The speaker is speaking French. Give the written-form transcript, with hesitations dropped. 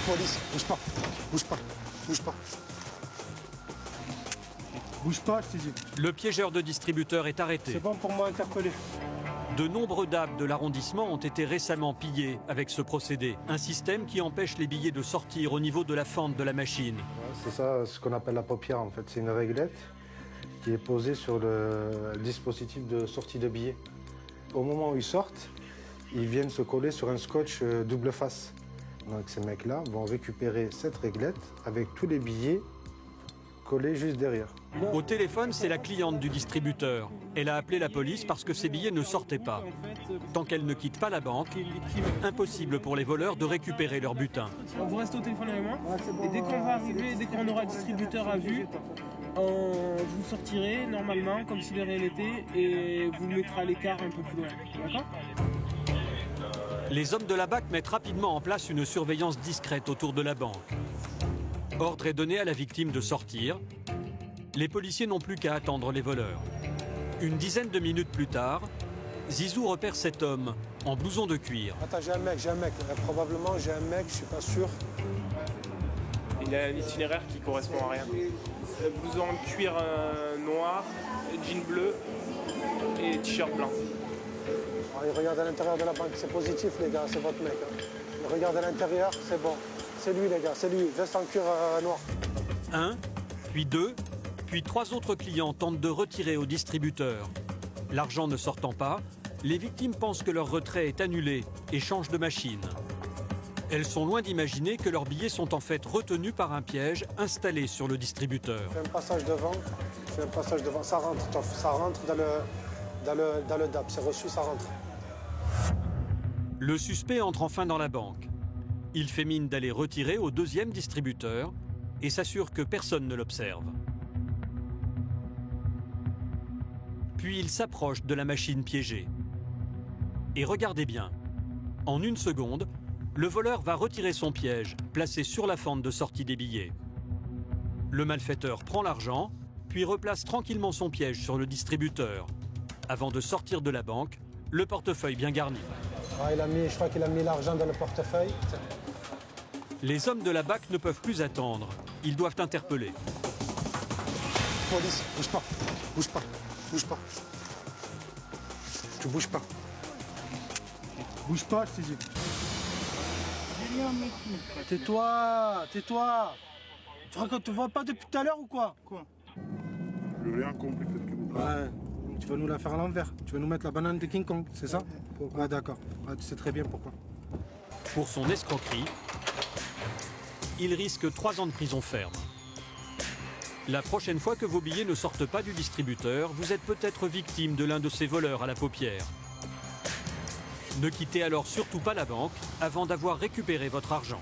Police, bouge pas, bouge pas, bouge pas. Bouge pas, je t'ai dit. Le piégeur de distributeur est arrêté. C'est bon pour moi interpellé. De nombreux DAB de l'arrondissement ont été récemment pillés avec ce procédé. Un système qui empêche les billets de sortir au niveau de la fente de la machine. C'est ça ce qu'on appelle la paupière en fait. C'est une réglette qui est posée sur le dispositif de sortie de billets. Au moment où ils sortent, ils viennent se coller sur un scotch double face. Donc ces mecs-là vont récupérer cette réglette avec tous les billets collés juste derrière. Au téléphone, c'est la cliente du distributeur. Elle a appelé la police parce que ses billets ne sortaient pas. Tant qu'elle ne quitte pas la banque, impossible pour les voleurs de récupérer leur butin. Vous restez au téléphone avec moi et dès qu'on va arriver, dès qu'on aura le distributeur à vue, vous sortirez normalement comme si de rien n'était et vous mettrez à l'écart un peu plus loin. D'accord ? Les hommes de la BAC mettent rapidement en place une surveillance discrète autour de la banque. Ordre est donné à la victime de sortir. Les policiers n'ont plus qu'à attendre les voleurs. Une dizaine de minutes plus tard, Zizou repère cet homme en blouson de cuir. Attends, j'ai un mec. Probablement j'ai un mec, je suis pas sûr. Il a un itinéraire qui correspond à rien. Blouson de cuir noir, jean bleu et t-shirt blanc. Ah, il regarde à l'intérieur de la banque, c'est positif les gars, c'est votre mec. Hein. Il regarde à l'intérieur, c'est bon. C'est lui les gars, c'est lui, veste en cuir noir. Un, puis deux, puis trois autres clients tentent de retirer au distributeur. L'argent ne sortant pas, les victimes pensent que leur retrait est annulé et changent de machine. Elles sont loin d'imaginer que leurs billets sont en fait retenus par un piège installé sur le distributeur. Fais un passage devant, ça rentre, Toff, ça rentre dans le DAB, c'est reçu, ça rentre. Le suspect entre enfin dans la banque. Il fait mine d'aller retirer au deuxième distributeur et s'assure que personne ne l'observe. Puis il s'approche de la machine piégée. Et regardez bien, en une seconde, le voleur va retirer son piège, placé sur la fente de sortie des billets. Le malfaiteur prend l'argent, puis replace tranquillement son piège sur le distributeur, avant de sortir de la banque, le portefeuille bien garni. Ah, je crois qu'il a mis l'argent dans le portefeuille. Les hommes de la BAC ne peuvent plus attendre. Ils doivent interpeller. Police, bouge pas, bouge pas, bouge pas. Tu bouges pas. Bouge pas, je t'ai dit. Tais-toi. Tu crois qu'on te voit pas depuis tout à l'heure ou quoi? Quoi? Je n'ai rien compris. Ouais. Tu vas nous la faire à l'envers. Tu vas nous mettre la banane de King Kong, c'est ça? Ouais, d'accord. Ouais, tu sais très bien pourquoi. Pour son escroquerie, il risque 3 ans de prison ferme. La prochaine fois que vos billets ne sortent pas du distributeur, vous êtes peut-être victime de l'un de ces voleurs à la paupière. Ne quittez alors surtout pas la banque avant d'avoir récupéré votre argent.